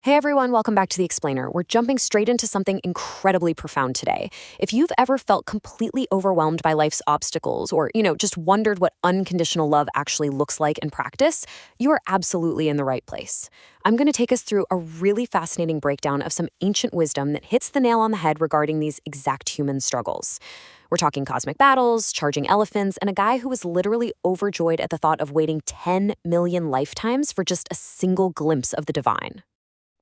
Hey everyone, welcome back to The Explainer. We're jumping straight into something incredibly profound today. If you've ever felt completely overwhelmed by life's obstacles or, just wondered what unconditional love actually looks like in practice, you are absolutely in the right place. I'm going to take us through a really fascinating breakdown of some ancient wisdom that hits the nail on the head regarding these exact human struggles. We're talking cosmic battles, charging elephants, and a guy who was literally overjoyed at the thought of waiting 10 million lifetimes for just a single glimpse of the divine.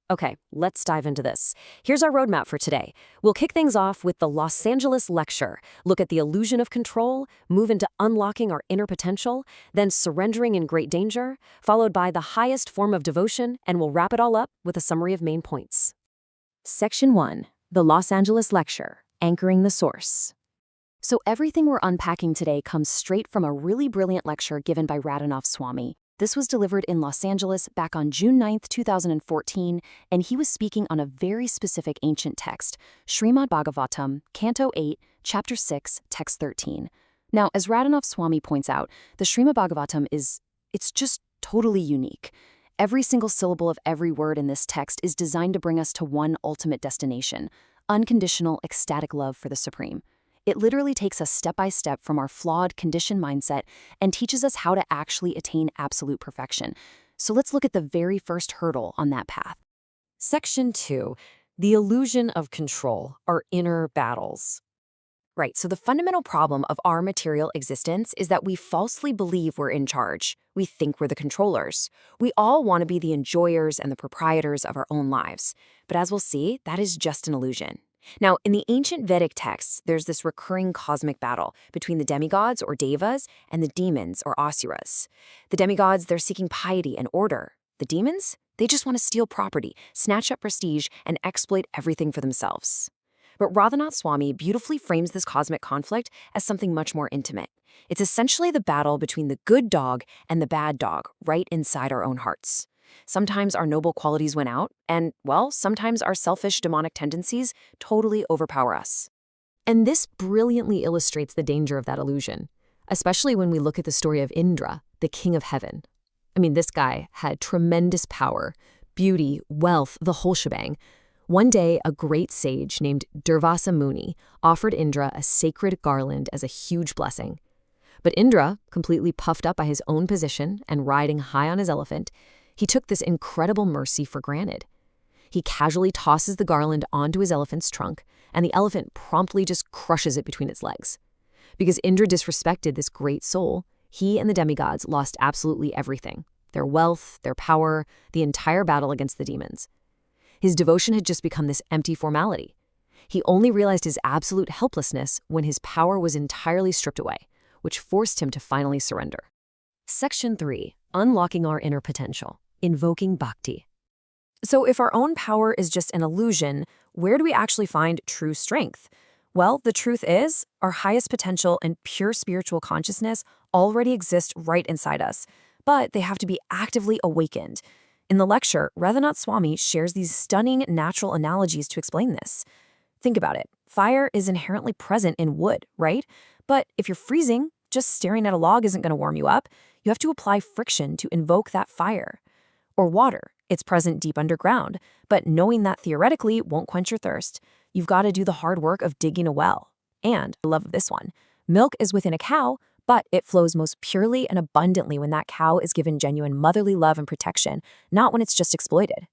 Okay, let's dive into this. Here's our roadmap for today. We'll kick things off with the Los Angeles lecture, look at the illusion of control, move into unlocking our inner potential, then surrendering in great danger, followed by the highest form of devotion, and we'll wrap it all up with a summary of main points. Section 1, the Los Angeles lecture, anchoring the source. So everything we're unpacking today comes straight from a really brilliant lecture given by Radhanath Swami. This was delivered in Los Angeles back on June 9th, 2014, and he was speaking on a very specific ancient text, Srimad Bhagavatam, Canto 8, Chapter 6, Text 13. Now, as Radhanath Swami points out, the Srimad Bhagavatam it's just totally unique. Every single syllable of every word in this text is designed to bring us to one ultimate destination, unconditional, ecstatic love for the Supreme. It literally takes us step by step from our flawed, conditioned mindset and teaches us how to actually attain absolute perfection. So let's look at the very first hurdle on that path. Section 2, the illusion of control, our inner battles. Right, so the fundamental problem of our material existence is that we falsely believe we're in charge. We think we're the controllers. We all want to be the enjoyers and the proprietors of our own lives. But as we'll see, that is just an illusion. Now, in the ancient Vedic texts, there's this recurring cosmic battle between the demigods, or devas, and the demons, or asuras. The demigods, they're seeking piety and order. The demons, they just want to steal property, snatch up prestige, and exploit everything for themselves. But Radhanath Swami beautifully frames this cosmic conflict as something much more intimate. It's essentially the battle between the good dog and the bad dog right inside our own hearts. Sometimes our noble qualities win out, and, well, sometimes our selfish demonic tendencies totally overpower us. And this brilliantly illustrates the danger of that illusion, especially when we look at the story of Indra, the king of heaven. I mean, this guy had tremendous power, beauty, wealth, the whole shebang. One day, a great sage named Durvasa Muni offered Indra a sacred garland as a huge blessing. But Indra, completely puffed up by his own position and riding high on his elephant, he took this incredible mercy for granted. He casually tosses the garland onto his elephant's trunk, and the elephant promptly just crushes it between its legs. Because Indra disrespected this great soul, he and the demigods lost absolutely everything: their wealth, their power, the entire battle against the demons. His devotion had just become this empty formality. He only realized his absolute helplessness when his power was entirely stripped away, which forced him to finally surrender. Section 3, unlocking our inner potential. Invoking bhakti. So if our own power is just an illusion, where do we actually find true strength? Well, the truth is, our highest potential and pure spiritual consciousness already exist right inside us, but they have to be actively awakened. In the lecture, Radhanath Swami shares these stunning natural analogies to explain this. Think about it. Fire is inherently present in wood, right? But if you're freezing, just staring at a log isn't going to warm you up. You have to apply friction to invoke that fire. Or water, it's present deep underground, but knowing that theoretically won't quench your thirst. You've got to do the hard work of digging a well. And, I love this one, milk is within a cow, but it flows most purely and abundantly when that cow is given genuine motherly love and protection, not when it's just exploited.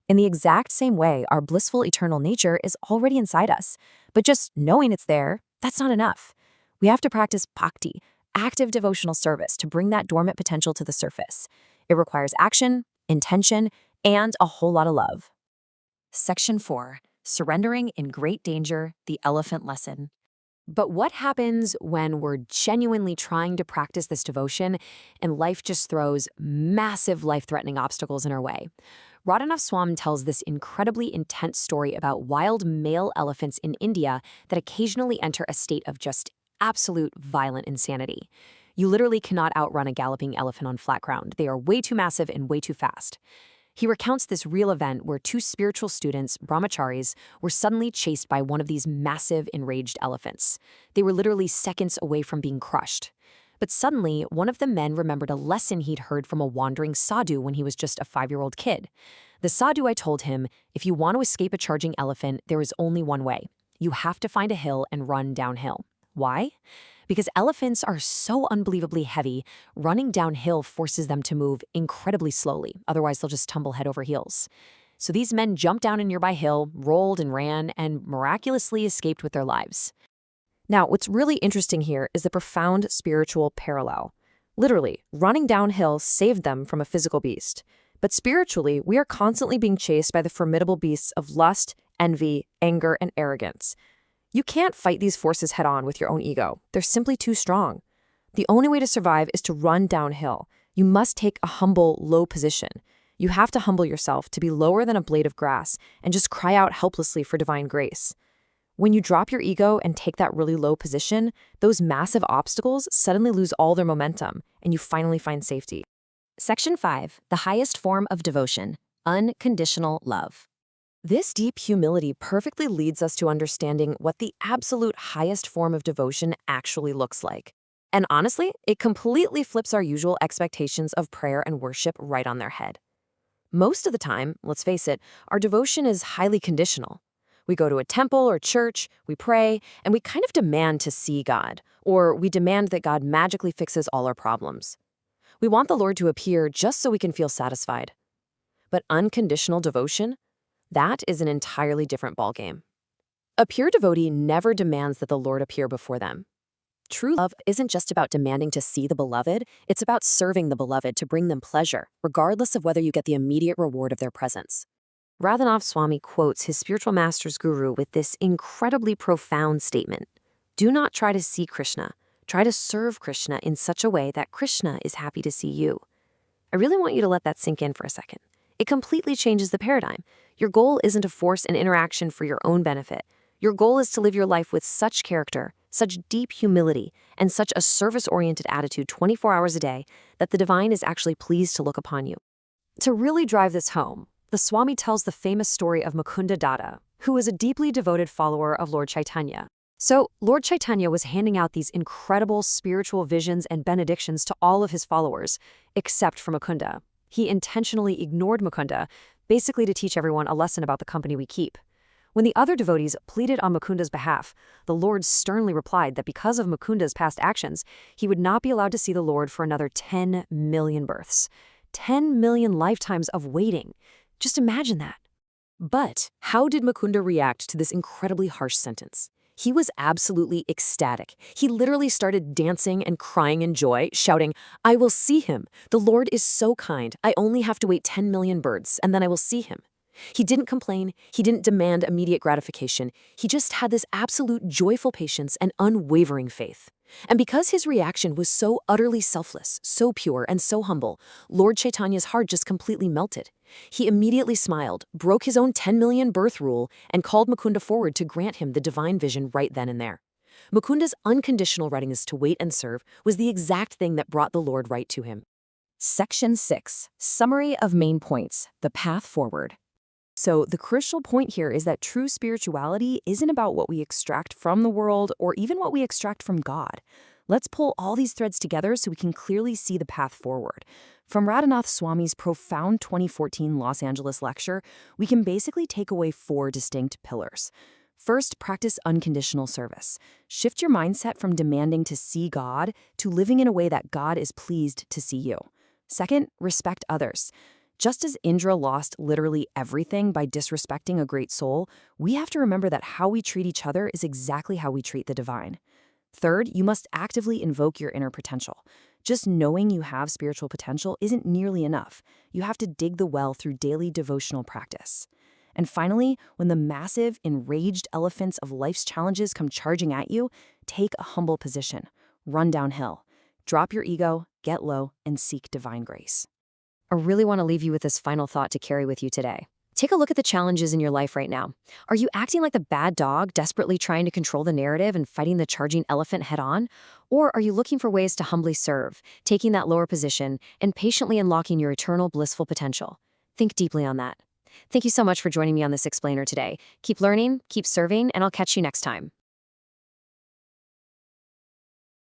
In the exact same way, our blissful eternal nature is already inside us, but just knowing it's there, that's not enough. We have to practice bhakti, active devotional service, to bring that dormant potential to the surface. It requires action, intention, and a whole lot of love. Section 4, surrendering in great danger, the elephant lesson. But what happens when we're genuinely trying to practice this devotion and life just throws massive life-threatening obstacles in our way? Radhanath Swami tells this incredibly intense story about wild male elephants in India that occasionally enter a state of just absolute violent insanity. You literally cannot outrun a galloping elephant on flat ground. They are way too massive and way too fast. He recounts this real event where two spiritual students, brahmacharis, were suddenly chased by one of these massive, enraged elephants. They were literally seconds away from being crushed. But suddenly, one of the men remembered a lesson he'd heard from a wandering sadhu when he was just a 5-year-old kid. The sadhu told him, if you want to escape a charging elephant, there is only one way. You have to find a hill and run downhill. Why? Because elephants are so unbelievably heavy, running downhill forces them to move incredibly slowly, otherwise they'll just tumble head over heels. So these men jumped down a nearby hill, rolled and ran, and miraculously escaped with their lives. Now, what's really interesting here is the profound spiritual parallel. Literally, running downhill saved them from a physical beast. But spiritually, we are constantly being chased by the formidable beasts of lust, envy, anger, and arrogance. You can't fight these forces head-on with your own ego. They're simply too strong. The only way to survive is to run downhill. You must take a humble, low position. You have to humble yourself to be lower than a blade of grass and just cry out helplessly for divine grace. When you drop your ego and take that really low position, those massive obstacles suddenly lose all their momentum, and you finally find safety. Section 5, the highest form of devotion, unconditional love. This deep humility perfectly leads us to understanding what the absolute highest form of devotion actually looks like. And honestly, it completely flips our usual expectations of prayer and worship right on their head. Most of the time, let's face it, our devotion is highly conditional. We go to a temple or church, we pray, and we kind of demand to see God, or we demand that God magically fixes all our problems. We want the Lord to appear just so we can feel satisfied. But unconditional devotion? That is an entirely different ballgame. A pure devotee never demands that the Lord appear before them. True love isn't just about demanding to see the beloved, it's about serving the beloved to bring them pleasure, regardless of whether you get the immediate reward of their presence. Radhanath Swami quotes his spiritual master's guru with this incredibly profound statement. Do not try to see Krishna. Try to serve Krishna in such a way that Krishna is happy to see you. I really want you to let that sink in for a second. It completely changes the paradigm. Your goal isn't to force an interaction for your own benefit. Your goal is to live your life with such character, such deep humility, and such a service-oriented attitude 24 hours a day that the divine is actually pleased to look upon you. To really drive this home, the Swami tells the famous story of Mukunda Datta, who was a deeply devoted follower of Lord Chaitanya. So, Lord Chaitanya was handing out these incredible spiritual visions and benedictions to all of his followers, except for Mukunda. He intentionally ignored Mukunda, basically to teach everyone a lesson about the company we keep. When the other devotees pleaded on Mukunda's behalf, the Lord sternly replied that because of Mukunda's past actions, he would not be allowed to see the Lord for another 10 million births. 10 million lifetimes of waiting. Just imagine that. But how did Mukunda react to this incredibly harsh sentence? He was absolutely ecstatic. He literally started dancing and crying in joy, shouting, I will see him. The Lord is so kind. I only have to wait 10 million births, and then I will see him. He didn't complain. He didn't demand immediate gratification. He just had this absolute joyful patience and unwavering faith. And because his reaction was so utterly selfless, so pure, and so humble, Lord Chaitanya's heart just completely melted. He immediately smiled, broke his own 10 million birth rule, and called Mukunda forward to grant him the divine vision right then and there. Mukunda's unconditional readiness to wait and serve was the exact thing that brought the Lord right to him. Section 6. Summary of main points. The path forward. So the crucial point here is that true spirituality isn't about what we extract from the world or even what we extract from God. Let's pull all these threads together so we can clearly see the path forward. From Radhanath Swami's profound 2014 Los Angeles lecture, we can basically take away 4 distinct pillars. First, practice unconditional service. Shift your mindset from demanding to see God to living in a way that God is pleased to see you. Second, respect others. Just as Indra lost literally everything by disrespecting a great soul, we have to remember that how we treat each other is exactly how we treat the divine. Third, you must actively invoke your inner potential. Just knowing you have spiritual potential isn't nearly enough. You have to dig the well through daily devotional practice. And finally, when the massive, enraged elephants of life's challenges come charging at you, take a humble position. Run downhill. Drop your ego, get low, and seek divine grace. I really want to leave you with this final thought to carry with you today. Take a look at the challenges in your life right now. Are you acting like the bad dog, desperately trying to control the narrative and fighting the charging elephant head-on? Or are you looking for ways to humbly serve, taking that lower position, and patiently unlocking your eternal blissful potential? Think deeply on that. Thank you so much for joining me on this explainer today. Keep learning, keep serving, and I'll catch you next time.